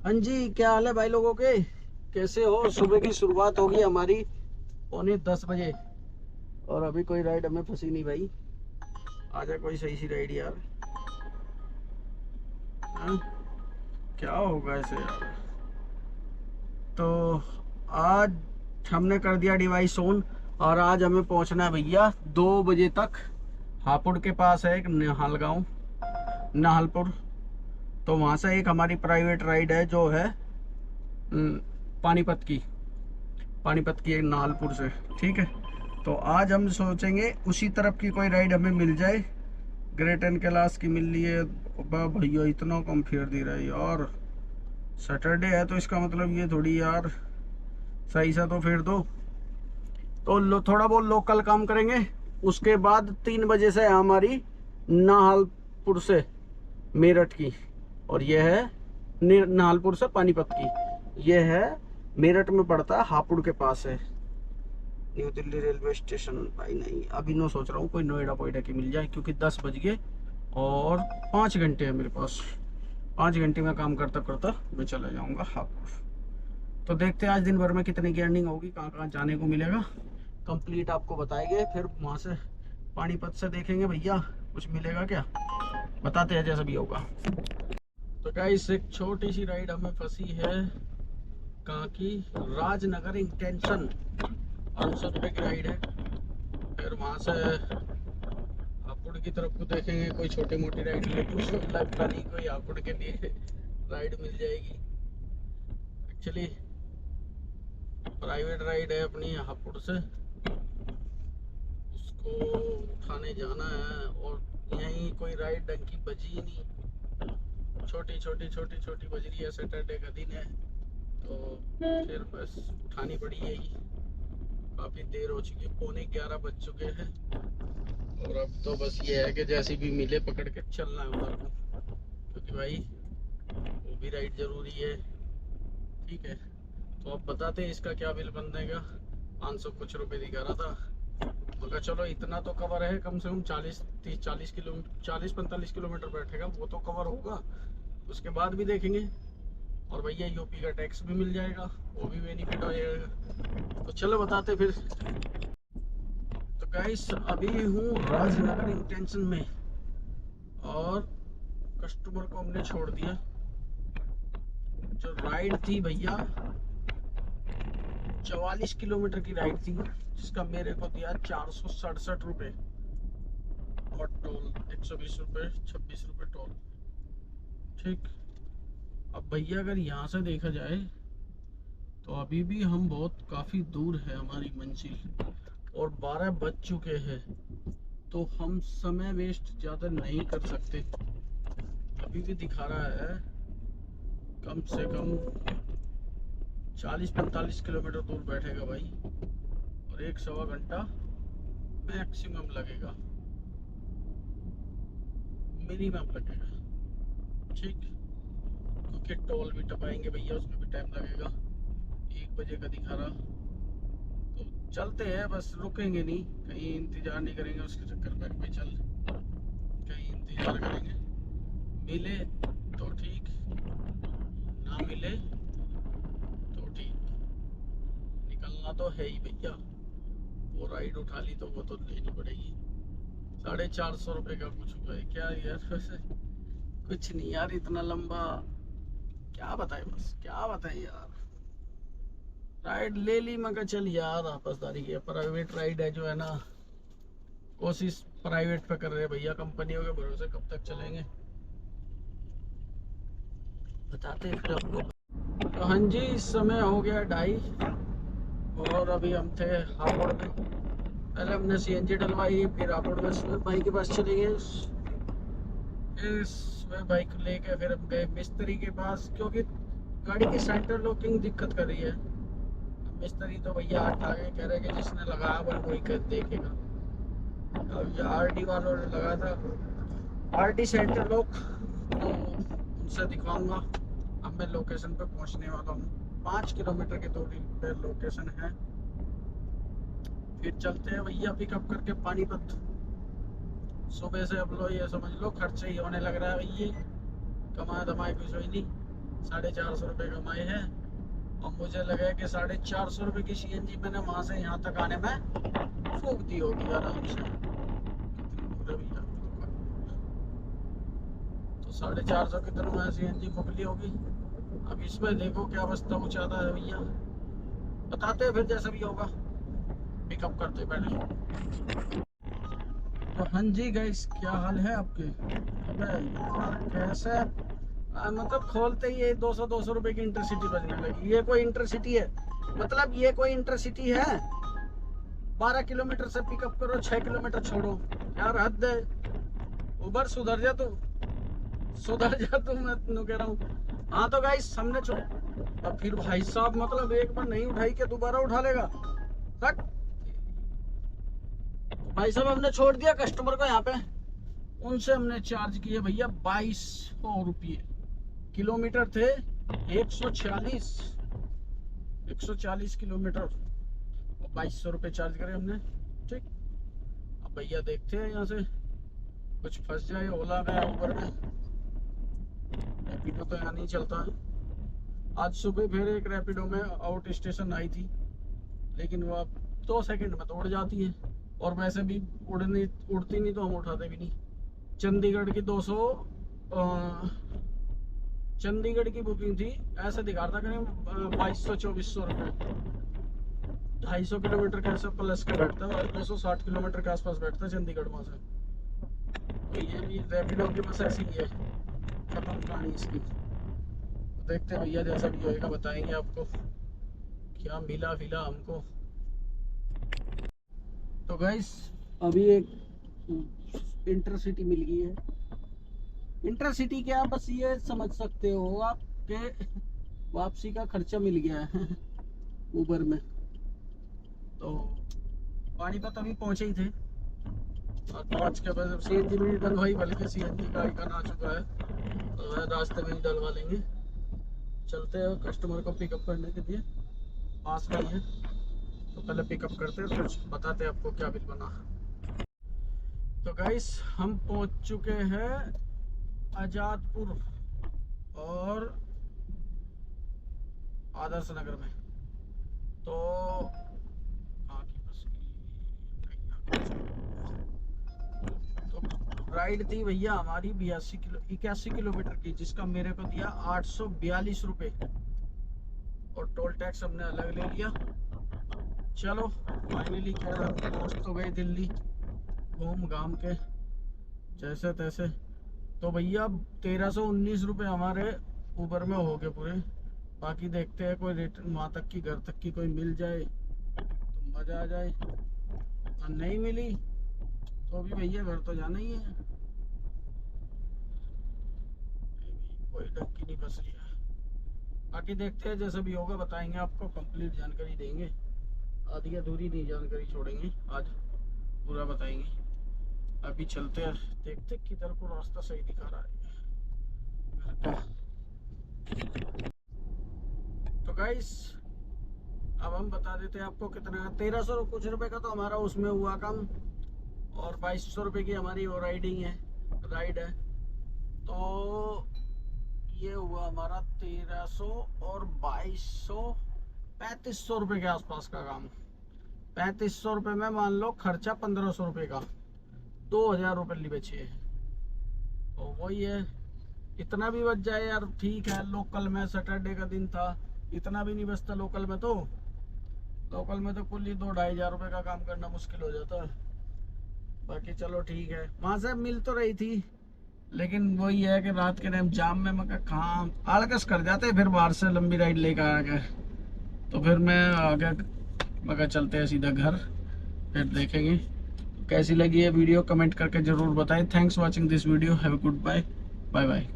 हाँ जी, क्या हाल है भाई लोगों के। कैसे हो। सुबह की शुरुआत होगी हमारी 9:45 बजे। और अभी कोई राइड हमें फंसी नहीं भाई। आजा कोई सही सी राइड यार। हाँ? क्या होगा ऐसे यार। तो आज हमने कर दिया डिवाइस ऑन। और आज हमें पहुंचना है भैया 2 बजे तक। हापुड़ के पास है एक निहाल गाँव, नाहलपुर। तो वहाँ से एक हमारी प्राइवेट राइड है जो है पानीपत की। पानीपत की एक नालपुर से। ठीक है। तो आज हम सोचेंगे उसी तरफ की कोई राइड हमें मिल जाए। ग्रेट एंड कैलाश की मिल रही है। बा भैया इतना कम फेयर दे रहा है यार। सैटरडे है तो इसका मतलब ये थोड़ी यार। सही सा तो फेर दो। तो थोड़ा बहुत लोकल काम करेंगे। उसके बाद 3 बजे से है हमारी नाहलपुर से मेरठ की। और यह है नाहलपुर से पानीपत की। यह है मेरठ में पड़ता है, हापुड़ के पास है। न्यू दिल्ली रेलवे स्टेशन भाई नहीं, अभी नो सोच रहा हूँ कोई नोएडा पोएडा की मिल जाए, क्योंकि 10 बज गए और 5 घंटे है मेरे पास। 5 घंटे में काम करता करता मैं चला जाऊँगा हापुड़। तो देखते हैं आज दिन भर में कितनी की अर्निंग होगी, कहाँ कहाँ जाने को मिलेगा। कंप्लीट आपको बताएंगे, फिर वहाँ से पानीपत से देखेंगे भैया कुछ मिलेगा क्या, बताते हैं जैसा भी होगा। तो गाइस एक छोटी सी राइड हमें फंसी है। कहाँ की, राजनगर इंटेंशन। 500 रुपये की राइड है। फिर वहाँ से हापुड़ की तरफ को देखेंगे, कोई छोटी मोटी राइड लेकिन लगता नहीं कोई हापुड़ के लिए राइड मिल जाएगी। एक्चुअली प्राइवेट राइड है अपनी हापुड़ से, उसको उठाने जाना है। और यहीं कोई राइड ढंग की बजी ही नहीं। छोटी छोटी छोटी छोटी बज रही है, सैटरडे का दिन है तो फिर बस उठानी पड़ी यही। काफ़ी देर हो चुकी है, 11:15 बज चुके हैं। और अब तो बस ये है कि जैसी भी मिले पकड़ के चलना है उधर को, क्योंकि भाई वो भी राइड जरूरी है। ठीक है। तो अब बताते हैं इसका क्या बिल बनेगा। 500 कुछ रुपए दिखा रहा था, मगर चलो इतना तो कवर है, कम से कम 40 किलोमीटर 40-45 किलोमीटर बैठेगा, वो तो कवर होगा। उसके बाद भी देखेंगे। और भैया यूपी का टैक्स भी मिल जाएगा, वो भी बेनिफिट हो जाएगा। तो चलो बताते फिर। तो गाइस अभी हूँ राजनगर इंटेंशन में, और कस्टमर को हमने छोड़ दिया। जो राइड थी भैया 44 किलोमीटर की राइड थी, जिसका मेरे को दिया 467 रुपये। और टोल 120 रुपये, 26 रुपये टोल। ठीक। अब भैया अगर यहाँ से देखा जाए तो अभी भी हम बहुत काफ़ी दूर है हमारी मंजिल, और 12 बज चुके हैं। तो हम समय वेस्ट ज़्यादा नहीं कर सकते। अभी भी दिखा रहा है कम से कम 40-45 किलोमीटर दूर बैठेगा भाई, और 1-1.25 घंटा मैक्सिमम लगेगा, मिनिमम लगेगा। ठीक। क्योंकि टोल भी टपाएंगे भैया, उसमें भी टाइम लगेगा। 1 बजे का दिखा रहा। तो चलते हैं, बस रुकेंगे नहीं, कहीं इंतज़ार नहीं करेंगे उसके चक्कर में भाई। चल कहीं इंतज़ार करेंगे, मिले तो ठीक, ना मिले तो ठीक। निकलना तो है ही भैया। वो राइड उठा ली तो वो तो लेनी पड़ेगी। 450 रुपये का कुछ हुआ है क्या यार वैसे। कुछ नहीं यार, इतना लंबा क्या बताए, बस क्या बताए यार। राइड ले ली मगर चल यार, वापसदारी की प्राइवेट राइड है जो है ना। कोशिश प्राइवेट पे कर रहे हैं भैया, कंपनियों के भरोसे कब तक चलेंगे, बताते हैं फिर आपको। तो हाँ जी, इस समय हो गया 2:30, और अभी हम थे हापुड़ में। पहले हमने सीएनजी डलवाई, फिर हापुड़ में सुबह भाई के पास चले गए। इस बाइक लेके फिर हम गए मिस्त्री के पास, क्योंकि गाड़ी की सेंटर लॉकिंग दिक्कत कर रही है। मिस्त्री तो भैया हाथ आगे कह रहे कि जिसने लगाया वो वही कर देखेगा। अब आरडी वालों ने लगाया था आरडी सेंटर लॉक, तो उनसे दिखाऊंगा। अब मैं लोकेशन पे पहुंचने वाला हूँ, 5 किलोमीटर की दूरी पे लोकेशन है। फिर चलते हैं भैया पिकअप करके पानीपत। सुबह से अब लो ये समझ लो खर्चे ही होने लग रहा है भैया, कमाए धमाए कुछ ही नहीं। 450 रुपये कमाए हैं। और मुझे लगा कि 450 रुपये की CNG मैंने वहाँ से यहाँ तक आने में फूक दी होगी आराम से। तो 450 की तरह मैं CNG फूक ली होगी। अब इसमें देखो क्या अवस्था उचाता है भैया, बताते हैं फिर जैसा भी होगा, पिकअप करते पहले। तो हाँ जी गाइस, क्या हाल है आपके? अबे कैसे मतलब खोलते ही 200 रुपए की इंटरसिटी बजने लगी। ये कोई इंटरसिटी है? मतलब ये कोई इंटरसिटी है? 12 किलोमीटर से पिकअप करो, 6 किलोमीटर छोड़ो यार, हद है। उबर सुधर जा तू, सुधर जा तू, मैं तुम कह रहा हूँ। हाँ तो गाइस हमने अब फिर भाई साहब मतलब एक बार नहीं उठाई के दोबारा उठा लेगा? तक भाई साहब हमने छोड़ दिया कस्टमर को यहाँ पे, उनसे हमने चार्ज किए भैया 2200 रुपये। किलोमीटर थे 140 किलोमीटर, और 2200 रुपये चार्ज करे हमने। ठीक, अब भैया देखते हैं यहाँ से कुछ फंस जाए ओला में, ऊबर में। रैपिडो तो यहाँ नहीं चलता है। आज सुबह फिर एक रैपिडो में आउट स्टेशन आई थी, लेकिन वो अब 2 सेकंड में तो उड़ जाती है, और वैसे भी उड़ती नहीं तो हम उठाते भी नहीं। चंडीगढ़ की 200 चंडीगढ़ की बुकिंग थी, ऐसे दिखा रहा था करीब 2200-2400 रुपये। 250 किलोमीटर के ऐसे प्लस का बैठता है, और 260 किलोमीटर के आसपास बैठता है चंडीगढ़ वहाँ से। तो ये भी रैपिडो की बस ऐसी ही है, खत्म कहानी इसकी। देखते हैं भैया, जैसा भी होएगा बताएंगे आपको क्या मिला फिला हमको। तो गाइस अभी एक इंटरसिटी मिल गई है। इंटरसिटी क्या, बस ये समझ सकते हो आप के वापसी का खर्चा मिल गया है उबर में। तो पानीपत अभी पहुंचे ही थे, और पहुंच के बाद CNG में डलवाई, बल्कि CNG का आइकन आ चुका है, तो रास्ते में ही डलवा लेंगे। चलते हैं कस्टमर को पिकअप करने के लिए, पास में ही है, तो पहले पिकअप करते हैं, फिर बताते हैं आपको क्या बिल बना। तो गाइस हम पहुंच चुके हैं आजादपुर और आदर्श नगर में। तो राइड थी भैया हमारी 81 किलोमीटर की, जिसका मेरे को दिया 842 रुपये, और टोल टैक्स हमने अलग ले लिया। चलो फाइनली पहुंच तो गए दिल्ली, घूम घाम के जैसे तैसे। तो भैया 1319 रुपये हमारे उबर में हो गए पूरे। बाकी देखते हैं कोई रिटर्न वहाँ तक की, घर तक की कोई मिल जाए तो मज़ा आ जाए, और नहीं मिली तो भी भैया घर तो जाना ही है, कोई ढंग की नहीं फंस रही है। बाकी देखते हैं जैसा भी होगा बताएंगे आपको, कंप्लीट जानकारी देंगे, आधी अधूरी नहीं जानकारी छोड़ेंगे, आज पूरा बताएंगे। अभी चलते हैं, देखते किधर को रास्ता सही दिखा रहा है घर का। तो गाइस अब हम बता देते हैं आपको कितना, 1300 कुछ रुपए का तो हमारा उसमें हुआ काम, और 2200 रुपये की हमारी वो राइड है। तो ये हुआ हमारा 1300 और 2200, 3500 रुपये के आसपास का काम। 3500 रुपये में मान लो खर्चा 1500 रुपये का, 2000 रुपये बचे हैं। तो वही है, इतना भी बच जाए यार ठीक है। लोकल में सैटरडे का दिन था, इतना भी नहीं बचता लोकल में, तो लोकल में तो कुल ही 2-2.5 हज़ार रुपये का काम करना मुश्किल हो जाता है। बाकी चलो ठीक है, वहाँ से मिल तो रही थी, लेकिन वही है कि रात के टाइम जाम में मैं कहाँ आलकस कर जाते, फिर बाहर से लंबी राइड लेकर आ गए। तो फिर मैं आगे मगर चलते हैं सीधा घर, फिर देखेंगे कैसी लगी ये वीडियो, कमेंट करके ज़रूर बताएं। Thanks watching this video, have a good bye bye.